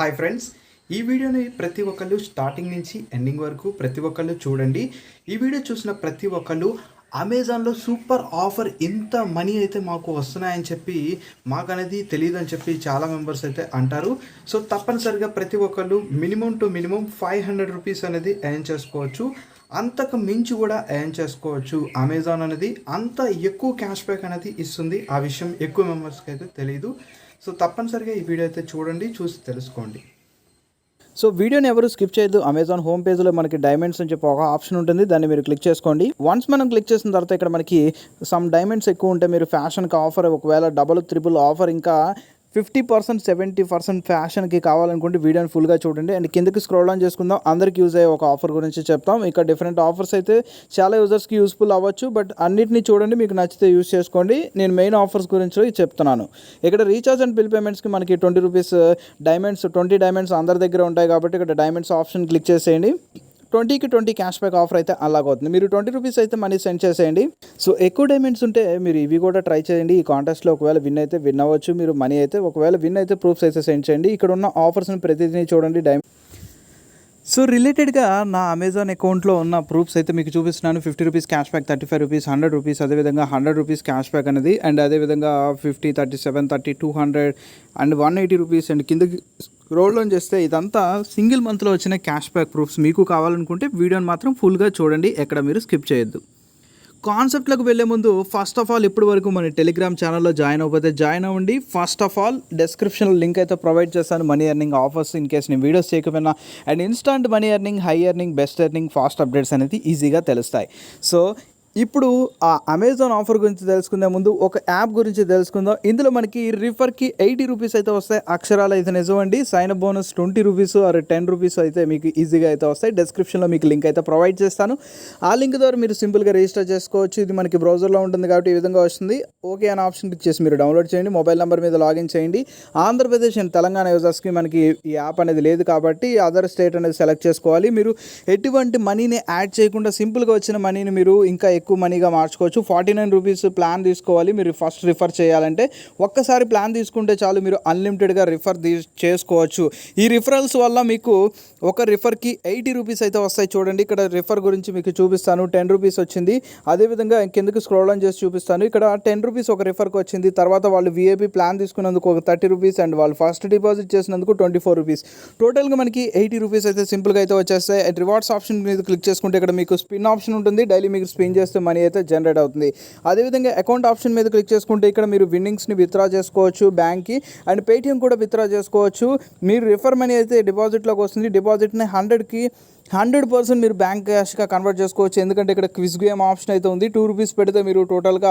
Hi friends, ఈ వీడియోని ప్రతి ఒక్కళ్ళు స్టార్టింగ్ నుంచి ఎండింగ్ వరకు ప్రతి ఒక్కళ్ళు చూడండి. ఈ వీడియో చూసిన ప్రతి ఒక్కళ్ళు అమెజాన్లో సూపర్ ఆఫర్ ఇంత మనీ అయితే మాకు వస్తున్నాయని చెప్పి మాకు అనేది తెలియదని చెప్పి చాలా మెంబర్స్ అయితే అంటారు. సో తప్పనిసరిగా ప్రతి ఒక్కళ్ళు మినిమం టు మినిమం 500 రూపీస్ అనేది ఎర్న్ చేసుకోవచ్చు. అంతకు మించి కూడా ఎర్న్ చేసుకోవచ్చు. అమెజాన్ అనేది అంత ఎక్కువ క్యాష్ బ్యాక్ అనేది ఇస్తుంది. ఆ విషయం ఎక్కువ మెంబర్స్కి అయితే తెలియదు. సో తప్పనిసరిగా ఈ వీడియో అయితే చూడండి, చూసి తెలుసుకోండి. సో వీడియోని ఎవరు స్కిప్ చేయొద్దు. అమెజాన్ హోమ్ పేజ్లో మనకి డైమండ్స్ అని చెప్పి ఒక ఆప్షన్ ఉంటుంది, దాన్ని మీరు క్లిక్ చేసుకోండి. వన్స్ మనం క్లిక్ చేసిన తర్వాత ఇక్కడ మనకి సమ్ డైమండ్స్ ఎక్కువ ఉంటే మీరు ఫ్యాషన్కి ఆఫర్, ఒకవేళ డబుల్ త్రిబుల్ ఆఫర్, ఇంకా 50%, 70% ఫ్యాషన్కి కావాలనుకుంటే వీడియోని ఫుల్గా చూడండి. అండ్ కిందకి స్క్రోల్ ఆన్ చేసుకుందాం. అందరికీ యూజ్ అయ్యే ఒక ఆఫర్ గురించి చెప్తాం. ఇక్కడ డిఫరెంట్ ఆఫర్స్ అయితే చాలా యూజర్స్కి యూస్ఫుల్ అవ్వచ్చు, బట్ అన్నిటిని చూడండి, మీకు నచ్చితే యూజ్ చేసుకోండి. నేను మెయిన్ ఆఫర్స్ గురించి చెప్తున్నాను. ఇక్కడ రీఛార్జ్ అండ్ బిల్ పేమెంట్స్కి మనకి 20 రూపీస్ డైమండ్స్, 20 డైమండ్స్ అందరి దగ్గర ఉంటాయి కాబట్టి ఇక్కడ డైమండ్స్ ఆప్షన్ క్లిక్ చేసేయండి. 20కి 20 క్యాష్ బ్యాక్ ఆఫర్ అయితే అలాగవుతుంది. మీరు 20 రూపీస్ అయితే మనీ సెండ్ చేసేయండి. సో ఎక్కువ డైమండ్స్ ఉంటే మీరు ఇవి కూడా ట్రై చేయండి. ఈ కాంటెస్ట్లో ఒకవేళ విన్ అయితే విన్ అవ్వచ్చు. మీరు మనీ అయితే ఒకవేళ విన్ అయితే ప్రూఫ్స్ అయితే సెండ్ చేయండి. ఇక్కడ ఉన్న ఆఫర్స్ని ప్రతిదీ చూడండి. సో రిలేటెడ్గా నా అమెజాన్ అకౌంట్లో ఉన్న ప్రూఫ్స్ అయితే మీకు చూపిస్తున్నాను. 50 rupees cash back, 35 rupees, 100 rupees, అదేవిధంగా 100 రూపీస్ క్యాష్ బ్యాక్ అనేది, అండ్ అదేవిధంగా 50, 37, 30, 200 అండ్ 180 రూపీస్. అండ్ కిందకి స్క్రోల్ ఆన్ చేస్తే ఇదంతా సింగిల్ మంత్లో వచ్చిన క్యాష్ బ్యాక్ ప్రూఫ్స్. మీకు కావాలనుకుంటే వీడియోని మాత్రం ఫుల్గా చూడండి, ఎక్కడ మీరు స్కిప్ చేయొద్దు. కాన్సెప్ట్లకు వెళ్ళే ముందు ఫస్ట్ ఆఫ్ ఆల్ ఇప్పటి వరకు మన టెలిగ్రామ్ ఛానల్లో జాయిన్ అవ్వకపోతే జాయిన్ అవ్వండి. ఫస్ట్ ఆఫ్ ఆల్ డిస్క్రిప్షన్లో లింక్ అయితే ప్రొవైడ్ చేస్తాను, money earning offers in case నేను వీడియోస్ చేయకపోయినా. And instant money earning, high earning, best earning, fast updates అనేది ఈజీగా తెలుస్తాయి. సో ఇప్పుడు ఆ అమెజాన్ ఆఫర్ గురించి తెలుసుకుందే ముందు ఒక యాప్ గురించి తెలుసుకుందాం. ఇందులో మనకి రిఫర్కి 80 రూపీస్ అయితే వస్తాయి. అక్షరాలు అయితే నిజం అండి. Sign up bonus 20 rupees or 10 rupees అయితే మీకు ఈజీగా అయితే వస్తాయి. డిస్క్రిప్షన్లో మీకు లింక్ అయితే ప్రొవైడ్ చేస్తాను. ఆ లింక్ ద్వారా మీరు సింపుల్గా రిజిస్టర్ చేసుకోవచ్చు. ఇది మనకి బ్రౌజర్లో ఉంటుంది కాబట్టి ఈ విధంగా వస్తుంది. ఓకే అనే ఆప్షన్ క్లిక్ చేసి మీరు డౌన్లోడ్ చేయండి. మొబైల్ నెంబర్ మీద లాగిన్ చేయండి. ఆంధ్రప్రదేశ్ అండ్ తెలంగాణ యూజర్స్కి మనకి ఈ యాప్ అనేది లేదు కాబట్టి అదర్ స్టేట్ అనేది సెలెక్ట్ చేసుకోవాలి. మీరు ఎటువంటి మనీని యాడ్ చేయకుండా సింపుల్గా వచ్చిన మనీని మీరు ఇంకా ఎక్కువ మనీగా మార్చుకోవచ్చు. 49 రూపీస్ ప్లాన్ తీసుకోవాలి. మీరు ఫస్ట్ రిఫర్ చేయాలంటే ఒక్కసారి ప్లాన్ తీసుకుంటే చాలు, మీరు అన్లిమిటెడ్గా రిఫర్ చేసుకోవచ్చు. ఈ రిఫరల్స్ వల్ల మీకు ఒక రిఫర్కి 80 రూపీస్ అయితే వస్తాయి. చూడండి, ఇక్కడ రిఫర్ గురించి మీకు చూపిస్తాను. 10 రూపీస్ వచ్చింది. అదేవిధంగా కిందకి స్క్రోల్ ఆన్ చేసి చూపిస్తాను. ఇక్కడ 10 రూపీస్ ఒక రిఫర్కి వచ్చింది. తర్వాత వాళ్ళు విఐపి ప్లాన్ తీసుకున్నందుకు ఒక 30 రూపీస్, అండ్ వాళ్ళు ఫస్ట్ డిపాజిట్ చేసినందుకు 24 రూపీస్. టోటల్గా మనకి 80 రూపీస్ అయితే సింపుల్గా అయితే వచ్చేస్తాయి. రివార్డ్స్ ఆప్షన్ మీద క్లిక్ చేసుకుంటే ఇక్కడ మీకు స్పిన్ ఆప్షన్ ఉంటుంది. డైలీ మీకు స్పిన్ చేస్తే మనీ అయితే జనరేట్ అవుతుంది. అదేవిధంగా అకౌంట్ ఆప్షన్ మీద క్లిక్ చేసుకుంటే ఇక్కడ మీరు విన్నింగ్స్ని విత్డ్రా చేసుకోవచ్చు బ్యాంక్కి, అండ్ పేటిఎం కూడా విత్డ్రా చేసుకోవచ్చు. మీరు రిఫర్ మనీ అయితే డిపాజిట్లోకి వస్తుంది. డిపాజిట్ని 100% మీరు బ్యాంక్ క్యాష్గా కన్వర్ట్ చేసుకోవచ్చు. ఎందుకంటే ఇక్కడ క్విజ్ గేమ్ ఆప్షన్ అయితే ఉంది. 2 రూపీస్ పెడితే మీరు టోటల్గా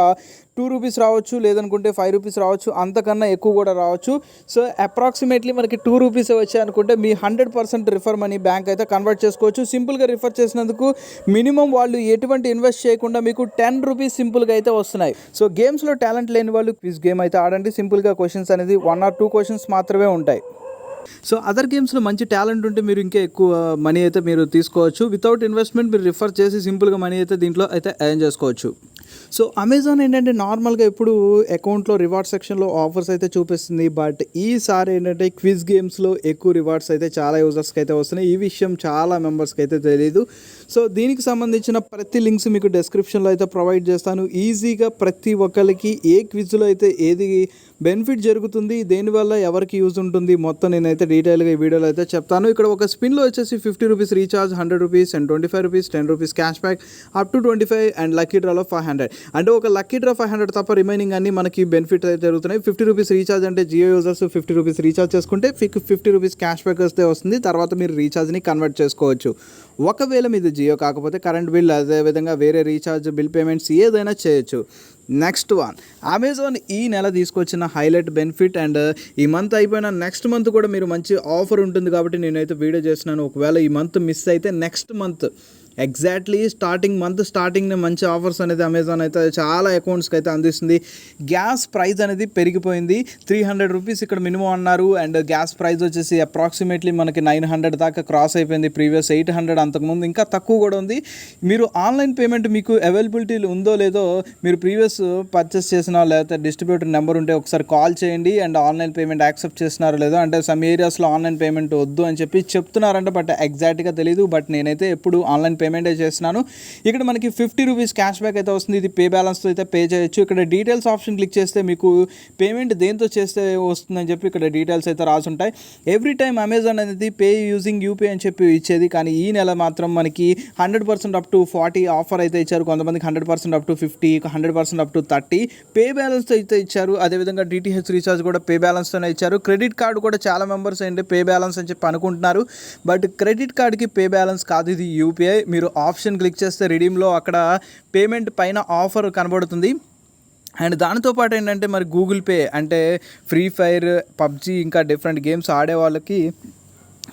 2 రూపీస్ రావచ్చు, లేదనుకుంటే 5 రూపీస్ రావచ్చు, అంతకన్నా ఎక్కువ కూడా రావచ్చు. సో అప్రాక్సిమేట్లీ మనకి 2 రూపీస్ వచ్చాయి అనుకుంటే మీ 100% రిఫర్ మనీ బ్యాంక్ అయితే కన్వర్ట్ చేసుకోవచ్చు. సింపుల్గా రిఫర్ చేసినందుకు మినిమం వాళ్ళు ఎటువంటి ఇన్వెస్ట్ చేయకుండా మీకు 10 రూపీస్ సింపుల్గా అయితే వస్తున్నాయి. సో గేమ్స్లో టాలెంట్ లేని వాళ్ళు క్విజ్ గేమ్ అయితే ఆడండి. సింపుల్గా క్వశ్చన్స్ అనేది 1 or 2 క్వశ్చన్స్ మాత్రమే ఉంటాయి. సో అదర్ గేమ్స్లో మంచి టాలెంట్ ఉంటే మీరు ఇంకా ఎక్కువ మనీ అయితే మీరు తీసుకోవచ్చు. వితౌట్ ఇన్వెస్ట్మెంట్ మీరు రిఫర్ చేసి సింపుల్గా మనీ అయితే దీంట్లో అయితే ఎర్న్ చేసుకోవచ్చు. సో అమెజాన్ ఏంటంటే నార్మల్గా ఇప్పుడు అకౌంట్లో రివార్డ్ సెక్షన్లో ఆఫర్స్ అయితే చూపిస్తుంది, బట్ ఈసారి ఏంటంటే క్విజ్ గేమ్స్లో ఎక్కువ రివార్డ్స్ అయితే చాలా యూజర్స్కి అయితే వస్తున్నాయి. ఈ విషయం చాలా మెంబర్స్కి అయితే తెలియదు. సో దీనికి సంబంధించిన ప్రతి లింక్స్ మీకు డిస్క్రిప్షన్లో అయితే ప్రొవైడ్ చేస్తాను. ఈజీగా ప్రతి ఒక్కరికి ఏ క్విజ్లో అయితే ఏది బెనిఫిట్ జరుగుతుంది, దేనివల్ల ఎవరికి యూజ్ ఉంటుంది, మొత్తం నేనైతే డీటెయిల్గా ఈ వీడియోలో అయితే చెప్తాను. ఇక్కడ ఒక స్పిన్లో వచ్చేసి 50 rupees recharge, 100 rupees and 25 rupees, 10 rupees cash back up to 25, and lucky డ్రాలో 500. అంటే ఒక లక్కీ డ్రా 500 తప్ప రిమైనింగ్ అన్ని మనకి బెనిఫిట్ అయితే జరుగుతున్నాయి. 50 రూపీస్ రీఛార్జ్ అంటే జియో యూజర్స్ 50 రూపీస్ రీఛార్జ్ చేసుకుంటే 50 రూపీస్ క్యాష్ బ్యాక్ వస్తే వస్తుంది. తర్వాత మీరు రీఛార్జ్ని కన్వర్ట్ చేసుకోవచ్చు. ఒకవేళ మీది జియో కాకపోతే కరెంట్ బిల్, అదేవిధంగా వేరే రీఛార్జ్, బిల్ పేమెంట్స్ ఏదైనా చేయొచ్చు. నెక్స్ట్ వన్, అమెజాన్ ఈ నెల తీసుకొచ్చిన హైలైట్ బెనిఫిట్, అండ్ ఈ మంత్ అయిపోయిన నెక్స్ట్ మంత్ కూడా మీరు మంచి ఆఫర్ ఉంటుంది కాబట్టి నేనైతే వీడియో చేస్తున్నాను. ఒకవేళ ఈ మంత్ మిస్ అయితే నెక్స్ట్ మంత్ ఎగ్జాక్ట్లీ మంత్ స్టార్టింగ్నే మంచి ఆఫర్స్ అనేది అమెజాన్ అయితే చాలా అకౌంట్స్కి అయితే అందిస్తుంది. గ్యాస్ ప్రైస్ అనేది పెరిగిపోయింది. 300 రూపీస్ ఇక్కడ మినిమం అన్నారు. అండ్ గ్యాస్ ప్రైస్ వచ్చేసి అప్రాక్సిమేట్లీ మనకి 900 దాకా క్రాస్ అయిపోయింది. ప్రీవియస్ 800, అంతకుముందు ఇంకా తక్కువ కూడా ఉంది. మీరు ఆన్లైన్ పేమెంట్ మీకు అవైలబిలిటీ ఉందో లేదో మీరు ప్రీవియస్ పర్చేస్ చేసిన లేకపోతే డిస్ట్రిబ్యూటర్ నెంబర్ ఉంటే ఒకసారి కాల్ చేయండి. అండ్ ఆన్లైన్ పేమెంట్ యాక్సెప్ట్ చేస్తున్నారో లేదో, అంటే సమ్ ఏరియాస్లో ఆన్లైన్ పేమెంట్ వద్దు అని చెప్పి చెప్తున్నారంట, బట్ ఎగ్జాక్ట్గా తెలియదు. బట్ నేనైతే ఎప్పుడు ఆన్లైన్ పేమెంటే చేస్తున్నాను. ఇక్కడ మనకి 50 రూపీస్ క్యాష్ బ్యాక్ అయితే వస్తుంది. ఇది పే బ్యాలెన్స్తో అయితే పే చేయొచ్చు. ఇక్కడ డీటెయిల్స్ ఆప్షన్ క్లిక్ చేస్తే మీకు పేమెంట్ దేంతో చేస్తే వస్తుందని చెప్పి ఇక్కడ డీటెయిల్స్ అయితే రాసుంటాయి. ఎవ్రీ టైమ్ అమెజాన్ అనేది పే యూజింగ్ యూపీఐ అని చెప్పి ఇచ్చేది, కానీ ఈ నెల మాత్రం మనకి 100% అప్ టు 40 ఆఫర్ అయితే ఇచ్చారు. కొంతమందికి 100% up to 50, 100% up to 30 pay బ్యాలెన్స్తో అయితే ఇచ్చారు. అదేవిధంగా డిటిహెచ్ రీఛార్జ్ కూడా పే బ్యాలెన్స్తోనే ఇచ్చారు. క్రెడిట్ కార్డు కూడా చాలా మెంబర్స్ ఏంటి పే బ్యాలెన్స్ అని చెప్పి అనుకుంటున్నారు, బట్ క్రెడిట్ కార్డ్కి పే బ్యాలెన్స్ కాదు, ఇది యూపీఐ. మీరు ఆప్షన్ క్లిక్ చేస్తే రిడీమ్లో అక్కడ పేమెంట్ పైన ఆఫర్ కనబడుతుంది. అండ్ దానితో పాటు ఏంటంటే మరి గూగుల్ పే అంటే ఫ్రీ ఫైర్, పబ్జీ ఇంకా డిఫరెంట్ గేమ్స్ ఆడే వాళ్ళకి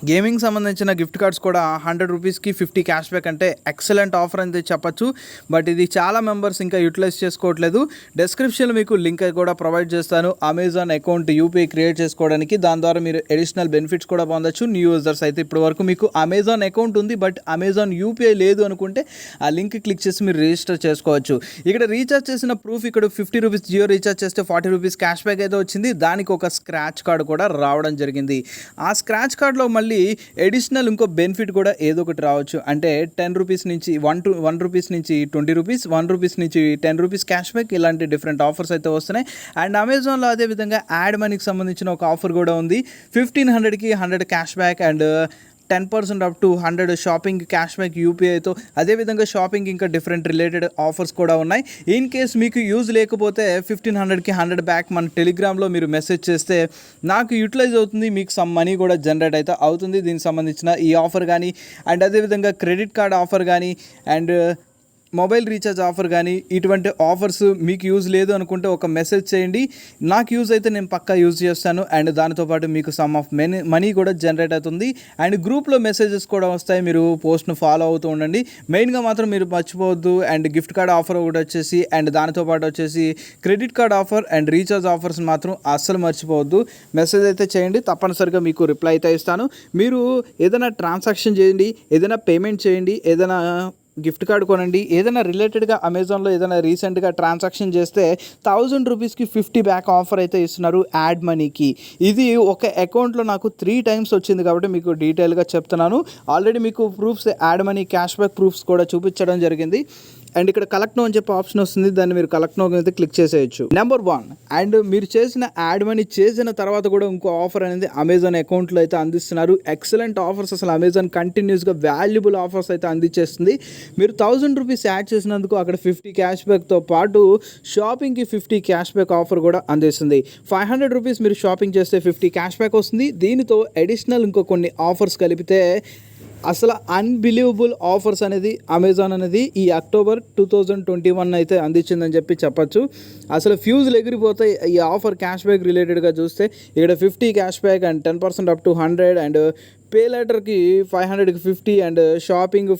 గేమింగ్ సంబంధించిన గిఫ్ట్ కార్డ్స్ కూడా 100 రూపీస్కి 50 క్యాష్ బ్యాక్ అంటే ఎక్సలెంట్ ఆఫర్ అని చెప్పచ్చు. బట్ ఇది చాలా మెంబర్స్ ఇంకా యూటిలైజ్ చేసుకోవట్లేదు. డిస్క్రిప్షన్లో మీకు లింక్ కూడా ప్రొవైడ్ చేస్తాను అమెజాన్ అకౌంట్ యూపీఐ క్రియేట్ చేసుకోవడానికి. దాని ద్వారా మీరు అడిషనల్ బెనిఫిట్స్ కూడా పొందొచ్చు. న్యూ యూజర్స్ అయితే ఇప్పటి వరకు మీకు అమెజాన్ అకౌంట్ ఉంది బట్ అమెజాన్ యూపీఐ లేదు అనుకుంటే ఆ లింక్ క్లిక్ చేసి మీరు రిజిస్టర్ చేసుకోవచ్చు. ఇక్కడ రీఛార్జ్ చేసిన ప్రూఫ్ ఇక్కడ 50 రూపీస్ జియో రీఛార్జ్ చేస్తే 40 రూపీస్ క్యాష్ బ్యాక్ అయితే వచ్చింది. దానికి ఒక స్క్రాచ్ కార్డు కూడా రావడం జరిగింది. ఆ స్క్రాచ్ కార్డులో మళ్ళీ ఎడిషనల్ ఇంకో బెనిఫిట్ కూడా ఏదో ఒకటి రావచ్చు. అంటే 10 రూపీస్ నుంచి 1 రూపీస్ నుంచి 20 రూపీస్, 1 రూపీస్ నుంచి 10 రూపీస్ క్యాష్ బ్యాక్, ఇలాంటి డిఫరెంట్ ఆఫర్స్ అయితే వస్తున్నాయి. అండ్ అమెజాన్లో అదేవిధంగా యాడ్ మనీకి సంబంధించిన ఒక ఆఫర్ కూడా ఉంది. 1500కి 100 cash back and 10% up to 100 shopping cash back యూపీఐతో. అదేవిధంగా షాపింగ్ ఇంకా డిఫరెంట్ రిలేటెడ్ ఆఫర్స్ కూడా ఉన్నాయి. ఇన్ కేస్ మీకు యూజ్ లేకపోతే 1500కి 100 బ్యాక్ మన టెలిగ్రామ్లో మీరు మెసేజ్ చేస్తే నాకు యూటిలైజ్ అవుతుంది, మీకు సమ్ మనీ కూడా జనరేట్ అయితే అవుతుంది. దీనికి సంబంధించిన ఈ ఆఫర్ కానీ అండ్ అదేవిధంగా క్రెడిట్ కార్డ్ ఆఫర్ కానీ అండ్ మొబైల్ రీఛార్జ్ ఆఫర్ కానీ ఇటువంటి ఆఫర్స్ మీకు యూజ్ లేదు అనుకుంటే ఒక మెసేజ్ చేయండి. నాకు యూజ్ అయితే నేను పక్కా యూజ్ చేస్తాను. అండ్ దానితోపాటు మీకు సమ్ ఆఫ్ మనీ కూడా జనరేట్ అవుతుంది. అండ్ గ్రూప్లో మెసేజెస్ కూడా వస్తాయి. మీరు పోస్ట్ను ఫాలో అవుతూ ఉండండి. మెయిన్గా మాత్రం మీరు మర్చిపోవద్దు. అండ్ గిఫ్ట్ కార్డ్ ఆఫర్ కూడా వచ్చేసి అండ్ దానితోపాటు వచ్చేసి credit card offer and recharge offers మాత్రం అస్సలు మర్చిపోవద్దు. మెసేజ్ అయితే చేయండి, తప్పనిసరిగా మీకు రిప్లై అయితే ఇస్తాను. మీరు ఏదైనా ట్రాన్సాక్షన్ చేయండి, ఏదైనా పేమెంట్ చేయండి, ఏదైనా గిఫ్ట్ కార్డ్ కొనండి, ఏదైనా రిలేటెడ్గా అమెజాన్లో ఏదైనా రీసెంట్గా ట్రాన్సాక్షన్ చేస్తే 1000 రూపీస్కి 50 బ్యాక్ ఆఫర్ అయితే ఇస్తున్నారు యాడ్ మనీకి. ఇది ఒక అకౌంట్లో నాకు 3 టైమ్స్ వచ్చింది కాబట్టి మీకు డీటెయిల్గా చెప్తున్నాను. ఆల్రెడీ మీకు proofs add money cash back proofs కూడా చూపించడం జరిగింది. అండ్ ఇక్కడ కలెక్ట్ నో అని చెప్పి ఆప్షన్ వస్తుంది, దాన్ని మీరు కలెక్ట్ నో అయితే క్లిక్ చేసేయచ్చు. నెంబర్ 1, అండ్ మీరు చేసిన యాడ్ మనీ చేసిన తర్వాత కూడా ఇంకో ఆఫర్ అనేది అమెజాన్ అకౌంట్లో అయితే అందిస్తున్నారు. ఎక్సలెంట్ ఆఫర్స్, అసలు అమెజాన్ కంటిన్యూస్గా వాల్యుబుల్ ఆఫర్స్ అయితే అందించేస్తుంది. మీరు 1000 రూపీస్ యాడ్ చేసినందుకు అక్కడ 50 క్యాష్ బ్యాక్తో పాటు షాపింగ్కి 50 క్యాష్ బ్యాక్ ఆఫర్ కూడా అందిస్తుంది. 500 రూపీస్ మీరు షాపింగ్ చేస్తే 50 క్యాష్ బ్యాక్ వస్తుంది. దీనితో అడిషనల్ ఇంకో కొన్ని ఆఫర్స్ కలిపితే అసలు అన్బిలీవబుల్ ఆఫర్స్ అనేది అమెజాన్ అనేది ఈ అక్టోబర్ 2021 అయితే అందించిందని చెప్పచ్చు. అసలు ఫ్యూజులు ఎగిరిపోతాయి ఈ ఆఫర్ క్యాష్ బ్యాక్ రిలేటెడ్గా చూస్తే. ఇక్కడ 50 cash back and 10% up to 100 and pay లెటర్కి 500కి 50 and shopping,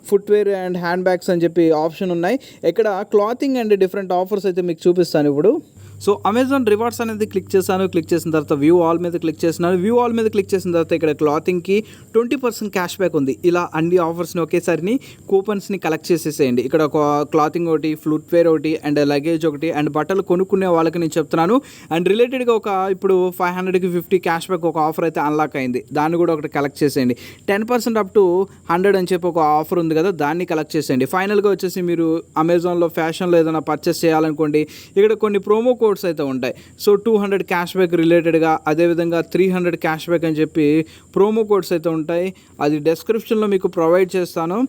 footwear and hand bags అని చెప్పి ఆప్షన్ ఉన్నాయి. ఇక్కడ క్లాతింగ్ అండ్ డిఫరెంట్ ఆఫర్స్ అయితే మీకు చూపిస్తాను ఇప్పుడు. సో అమెజాన్ రివార్డ్స్ అనేది క్లిక్ చేశాను. క్లిక్ చేసిన తర్వాత వ్యూ ఆల్ మీద క్లిక్ చేస్తున్నాను. వ్యూ ఆల్ మీద క్లిక్ చేసిన తర్వాత ఇక్కడ క్లాతింగ్కి 20% క్యాష్ బ్యాక్ ఉంది. ఇలా అన్ని ఆఫర్స్ని ఒకేసారిని కూపన్స్ని కలెక్ట్ చేసేసేయండి. ఇక్కడ ఒక క్లాతింగ్ ఒకటి, ఫుట్వేర్ ఒకటి అండ్ లగేజ్ ఒకటి అండ్ బట్టలు కొనుక్కునే వాళ్ళకి నేను చెప్తున్నాను. అండ్ రిలేటెడ్గా ఒక ఇప్పుడు 500కి 50 క్యాష్ బ్యాక్ ఒక ఆఫర్ అయితే అన్లాక్ అయింది, దాన్ని కూడా ఒకటి కలెక్ట్ చేసేయండి. 10% అప్ టు 100 అని చెప్పి ఒక ఆఫర్ ఉంది కదా, దాన్ని కలెక్ట్ చేసేయండి. ఫైనల్గా వచ్చేసి మీరు అమెజాన్లో ఫ్యాషన్లో ఏదైనా పర్చేస్ చేయాలనుకోండి, ఇక్కడ కొన్ని ప్రోమో కోడ్స్ అయితే ఉంటాయి. సో 200 క్యాష్ బ్యాక్ రిలేటెడ్గా, అదేవిధంగా 300 క్యాష్ బ్యాక్ అని చెప్పి ప్రోమో కోడ్స్ అయితే ఉంటాయి. అది డిస్క్రిప్షన్లో మీకు ప్రొవైడ్ చేస్తాను.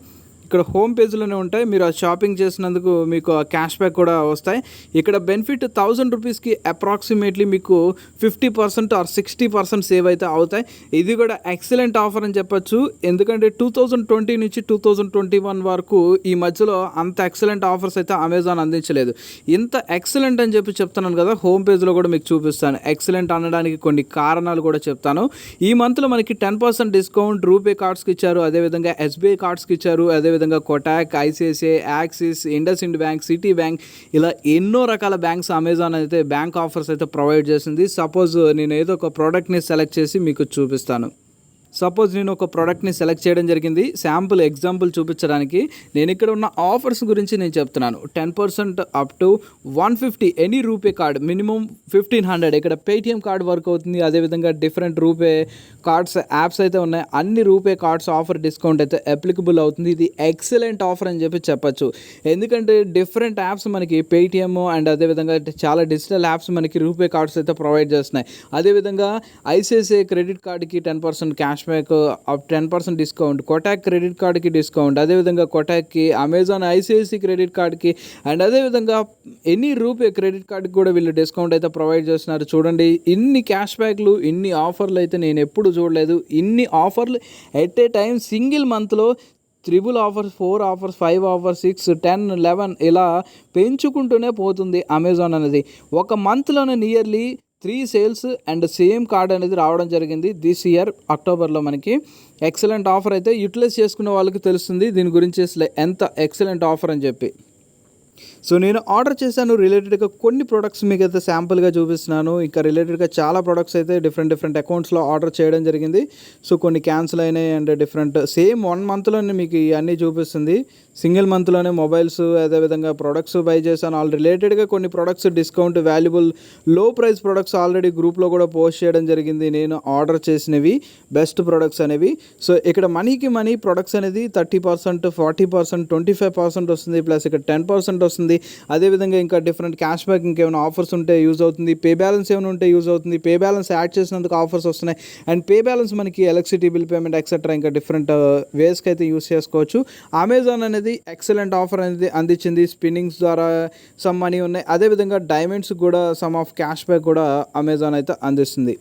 ఇక్కడ హోమ్ పేజ్లోనే ఉంటాయి. మీరు ఆ షాపింగ్ చేసినందుకు మీకు క్యాష్ బ్యాక్ కూడా వస్తాయి. ఇక్కడ బెనిఫిట్ 1000 రూపీస్కి అప్రాక్సిమేట్లీ మీకు 50% ఆర్ 60% సేవ్ అయితే అవుతాయి. ఇది కూడా ఎక్సలెంట్ ఆఫర్ అని చెప్పొచ్చు. ఎందుకంటే 2020 నుంచి 2021 వరకు ఈ మధ్యలో అంత ఎక్సలెంట్ ఆఫర్స్ అయితే అమెజాన్ అందించలేదు. ఇంత ఎక్సలెంట్ అని చెప్పి చెప్తున్నాను కదా, హోమ్ పేజ్లో కూడా మీకు చూపిస్తాను. ఎక్సలెంట్ అనడానికి కొన్ని కారణాలు కూడా చెప్తాను. ఈ మంత్లో మనకి 10% డిస్కౌంట్ రూపే కార్డ్స్కి ఇచ్చారు, అదేవిధంగా ఎస్బీఐ కార్డ్స్కి ఇచ్చారు, అదేవిధంగా అదేవిధంగా Kotak, ICICI, Axis, IndusInd bank, Citi bank, ఇలా ఎన్నో రకాల బ్యాంక్స్ అమెజాన్ అయితే బ్యాంక్ ఆఫర్స్ అయితే ప్రొవైడ్ చేసింది. సపోజ్ నేను ఏదో ఒక ప్రోడక్ట్ని సెలెక్ట్ చేసి మీకు చూపిస్తాను. సపోజ్ నేను ఒక ప్రోడక్ట్ని సెలెక్ట్ చేయడం జరిగింది. శాంపుల్ ఎగ్జాంపుల్ చూపించడానికి నేను ఇక్కడ ఉన్న ఆఫర్స్ గురించి నేను చెప్తున్నాను. 10% up to 150 any RuPay card, minimum 1500. ఇక్కడ పేటిఎం కార్డ్ వర్క్ అవుతుంది. అదేవిధంగా డిఫరెంట్ రూపే కార్డ్స్ యాప్స్ అయితే ఉన్నాయి. అన్ని రూపే కార్డ్స్ ఆఫర్ డిస్కౌంట్ అయితే అప్లికబుల్ అవుతుంది. ఇది ఎక్సలెంట్ ఆఫర్ అని చెప్పచ్చు. ఎందుకంటే డిఫరెంట్ యాప్స్ మనకి పేటిఎం అండ్ అదేవిధంగా చాలా డిజిటల్ యాప్స్ మనకి రూపే కార్డ్స్ అయితే ప్రొవైడ్ చేస్తున్నాయి. అదేవిధంగా ఐసిఐసిఐ క్రెడిట్ కార్డ్కి 10% cash back, 10% discount, Kotak credit కార్డ్కి డిస్కౌంట్, అదేవిధంగా కోటాక్కి, అమెజాన్ ఐసిఐసిఐ క్రెడిట్ కార్డ్కి అండ్ అదేవిధంగా ఎనీ రూపే క్రెడిట్ కార్డ్కి కూడా వీళ్ళు డిస్కౌంట్ అయితే ప్రొవైడ్ చేస్తున్నారు. చూడండి, ఇన్ని క్యాష్ బ్యాక్లు, ఇన్ని ఆఫర్లు అయితే నేను ఎప్పుడు చూడలేదు. ఇన్ని ఆఫర్లు ఎట్ ఏ టైం సింగిల్ మంత్లో 3 ఆఫర్స్, 4 ఆఫర్స్, 5 ఆఫర్స్, 6, 10, 11 ఇలా పెంచుకుంటూనే పోతుంది అమెజాన్ అనేది. ఒక మంత్లోనే nearly 3 sales and same card అనేది రావడం జరిగింది దిస్ ఇయర్ అక్టోబర్లో. మనకి ఎక్సలెంట్ ఆఫర్ అయితే యూటిలైజ్ చేసుకునే వాళ్ళకి తెలుస్తుంది దీని గురించి ఎంత ఎక్సలెంట్ ఆఫర్ అని చెప్పి. సో నేను ఆర్డర్ చేశాను. రిలేటెడ్గా కొన్ని ప్రోడక్ట్స్ మీకు అయితే శాంపుల్గా చూపిస్తున్నాను. ఇంకా రిలేటెడ్గా చాలా ప్రోడక్ట్స్ అయితే డిఫరెంట్ అకౌంట్స్లో ఆర్డర్ చేయడం జరిగింది. సో కొన్ని క్యాన్సిల్ అయినాయి అండ్ సేమ్ 1 మంత్లోనే మీకు ఇవన్నీ చూపిస్తుంది. సింగిల్ మంత్లోనే మొబైల్స్, అదేవిధంగా ప్రొడక్ట్స్ బై చేశాను. ఆల్ రిలేటెడ్గా కొన్ని ప్రొడక్ట్స్ డిస్కౌంట్, వాల్యుబుల్, లో ప్రైస్ ప్రొడక్ట్స్ ఆల్రెడీ గ్రూప్లో కూడా పోస్ట్ చేయడం జరిగింది. నేను ఆర్డర్ చేసినవి బెస్ట్ ప్రొడక్ట్స్ అనేవి. సో ఇక్కడ మనీకి మనీ ప్రొడక్ట్స్ అనేది 30%, 40%, 25% వస్తుంది. ప్లస్ ఇక్కడ 10% వస్తుంది. అదేవిధంగా ఇంకా డిఫరెంట్ క్యాష్ బ్యాక్, ఇంకేమైనా ఆఫర్స్ ఉంటే యూజ్ అవుతుంది. పే బ్యాలెన్స్ ఏమైనా ఉంటే యూజ్ అవుతుంది. పే బ్యాలెన్స్ యాడ్ చేసినందుకు ఆఫర్స్ వస్తున్నాయి. అండ్ పే బ్యాలెన్స్ మనకి ఎలక్ట్రిసిటీ బిల్ పేమెంట్ ఎక్సెట్రా ఇంకా డిఫరెంట్ వేస్కి అయితే యూజ్ చేసుకోవచ్చు. అమెజాన్ అనేది ఎక్సలెంట్ ఆఫర్ అనేది అందించింది. స్పిన్నింగ్స్ ద్వారా సమ్ మనీ ఉన్నాయి. అదేవిధంగా డైమండ్స్ కూడా సమ్ ఆఫ్ క్యాష్ బ్యాక్ కూడా అమెజాన్ అయితే అందిస్తుంది.